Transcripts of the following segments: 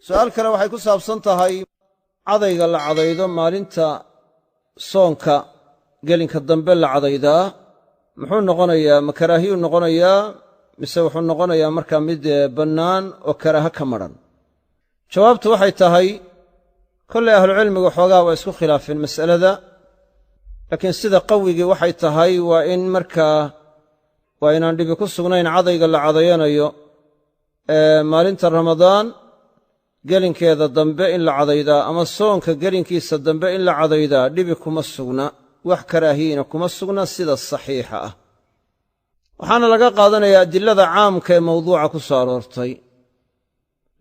su'aal kale waxay ku saabsan tahay cadayga la cadaydo maalinta soonka gelinka dambe la cadaydaa muxuu noqonayaa ma karaahiyuu noqonayaa mise wuxuu noqonayaa markaa mid bannaan oo karaaha ka madhan jawaabtu waxay tahay kollay ahlucilmigu xoogaa waa isku khilaafeen mas'alada laakiin sida qawigii waxay tahay waa in markaa waa inaan dhibi ku sugnayn cadayga la cadayanayo maalinta ramadaan gelinkeeda dambe in la cadaydaa ama soonka gelinkiisa dambe in la cadaydaa dhibi kuma sugna wax karaahiyina kuma sugna sida saxiixa ah waxaana laga qaadanayaa adilada caamka ee mawduuca ku soo aroortay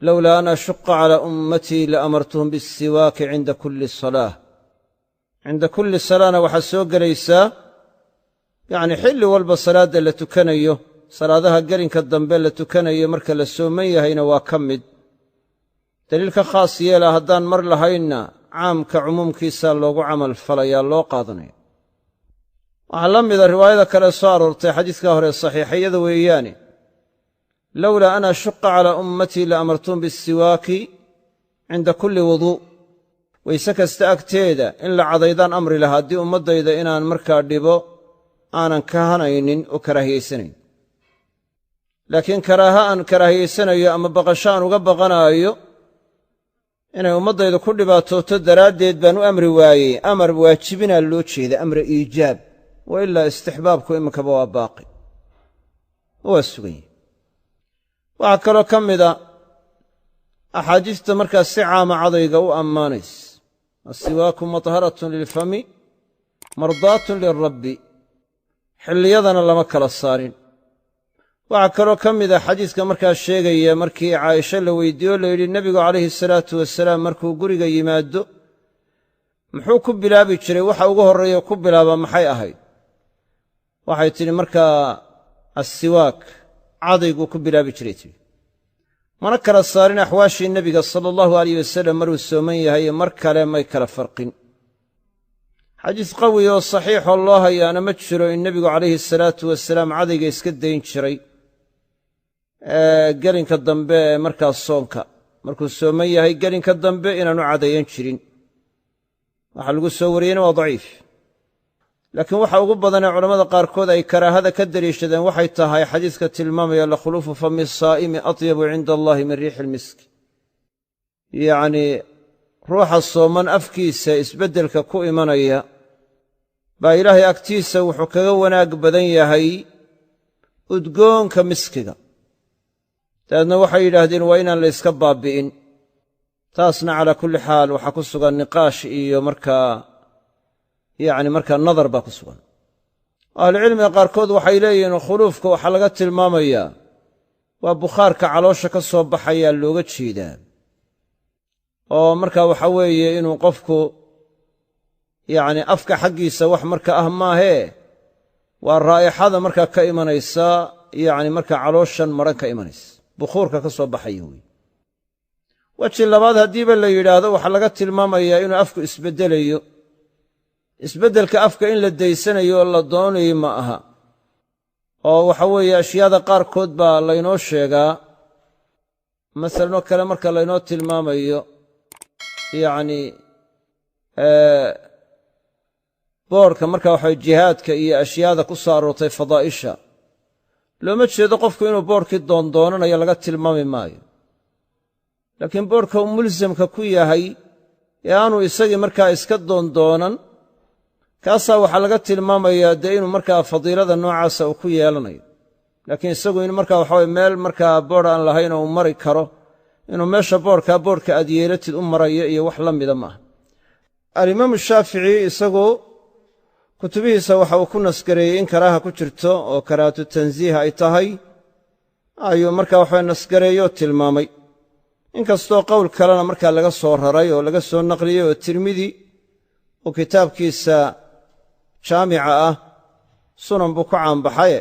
lowlaa an ashuqa calaa ummatii la amartuhum bissiwaaki cinda kulli salaah cinda kulli salaana waxaa soo gelaysaa yacnii xilli walba salaadda la tukanayo salaadaha gelinka dambe la tukanayo marka la sooman yahayna waa ka mid daliilka khaas yeela haddaan mar lahaynna caamka cumuumkiisaa loogu camal falayaa loo qaadanaya waxaa la mida riwaayada kale soo aroortay xadiidka hore saxiixayada weeyaane lowlaa an ashuqa calaa ummatii la amartuhum bissiwaaki cinda kulli wuduu wayse kasta agteeda in la cadaydaan amri lahaa haddii ummaddayda inaan markaa dhibo aanan kahanaynin oo karaahiyaysanayn laakiin karaaha aan karaahiyaysanayo ama baqasho aan uga baqanaayo inay ummaddayda ku dhibaatooto daraaddeed baan u amri waayey amar waajibinaa loo jeeda amra iijaab wa ilaa istixbaabku iminkaba waa baaqi waa sugan yahy waxaa kaloo ka mida axaadiista markaas si caama cadayga u ammaanays assiwaaku matharatun lilfami mardaatun lilrabbi xilliyadana lama kala saarin waxaa kaloo ka mida xadiiska markaa sheegaya markii caaisha la weydiiye o layidhi nebigu calayhi salaatu wasalaam markuu guriga yimaado muxuu ku bilaabi jiray waxa ugu horreeya ku bilaabaa maxay ahayd waxay tidhi markaa assiwaak cadayguu ku bilaabi jiray tidhi mana kala saarin axwaashii nebiga sala allahu alayh wasalam maruu sooman yahay mar kale may kala farqin xadiis qawi oo saxiixoo loo hayaana ma jiro in nebigu calayhi salaatu wasalaam cadayga iska dayn jiray gelinka dambe ee markaas soonka markuu sooman yahay gelinka dambe inaanu cadayan jirin waxaa lagu soo wariyeyna waa daciif laakiin waxa ugu badanee culammada qaarkood ay karaahada ka deliishadeen waxay tahay xadiiska tilmaamaya lakhuluufu fami saa'imi atyabu cinda allahi min riixi ilmiski yacnii ruuxa sooman afkiisa isbeddelka ku imanaya baa ilaahay agtiisa wuxuu kaga wanaag badan yahay udgoonka miskiga dabeedna waxay yidhaahdeen waa inaan la yska baabbi'in taasna calaa kulli xaal waxaa ku sugan niqaash iyo markaa nadar baa ku sugan ahlucilmiga qaarkood waxay leeyihiin khuluufka waxaa laga tilmaamayaa waa bukhaarka caloosha ka soo baxayaa looga jeedaa oo markaa waxa weeye inuu qofku afka xaggiisa wax marka ah maahee waa raa'ixada markaa ka imanaysa markaa calooshan madhan ka imanaysa bukhuurka ka soo baxaya wey weji labaad haddiiba la yidhaahdo waxaa laga tilmaamayaa inuu afku isbeddelayo isbeddelka afka in la daysanayo oo la doonayo ma aha oo waxa weeye ashyaada qaarkood baa laynoo sheegaa masalanoo kale marka laynoo tilmaamayo boorka marka waxa jihaadka iyo ashyaada ku soo aroortay fadaa'isha looma jeedo qofku inuu boorkii doondoonanayo laga tilmaami maayo laakiin boorka uu mulsamka ku yahay ee aanu isagii markaa iska doondoonan kaasaa waxaa laga tilmaamayaa dee inuu markaa fadiilada noocaasa uu ku yeelanayo laakiin isagu in markaa waxaweye meel markaa boor aan lahayn oo uu mari karo inuu meesha boorka aad yeelatid u marayo iyo wax la mida maaha alimaamu shaafici isagu kutubihiisa waxa uu ku nasgareeyey in karaaha ku jirto oo karaahatu tansiiha ay tahay ayuu markaa waxawe nasgareeyoo tilmaamay inkastoo qowl kalena markaa laga soo raray oo laga soo naqliyey oo tirmidi uu kitaabkiisa jaamica ah sunan buu ku caanbaxaye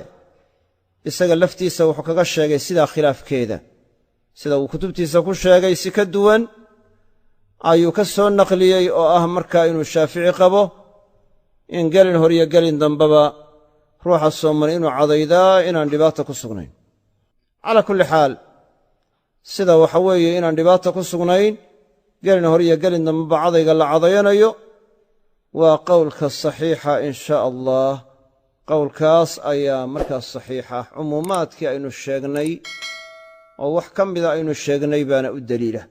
isaga laftiisa wuxuu kaga sheegay sidaa khilaafkeeda sida uu kutubtiisa ku sheegay si ka duwan ayuu ka soo naqliyey oo ah markaa inuu shaafici qabo in gelin hor iyo gelin dambeba ruuxa sooman inuu cadaydaa inaan dhibaata ku sugnayn calaa kulli xaal sida waxa weeye inaan dhibaata ku sugnayn gelin hore iyo gelin dambeba cadayga la cadayanayo waa qowlka saxiixa in shaa allah. qowlkaas ayaa markaas saxiixa. cumuumaadkii aynu sheegnay oo wax ka mida aynu sheegnay baana u deliila.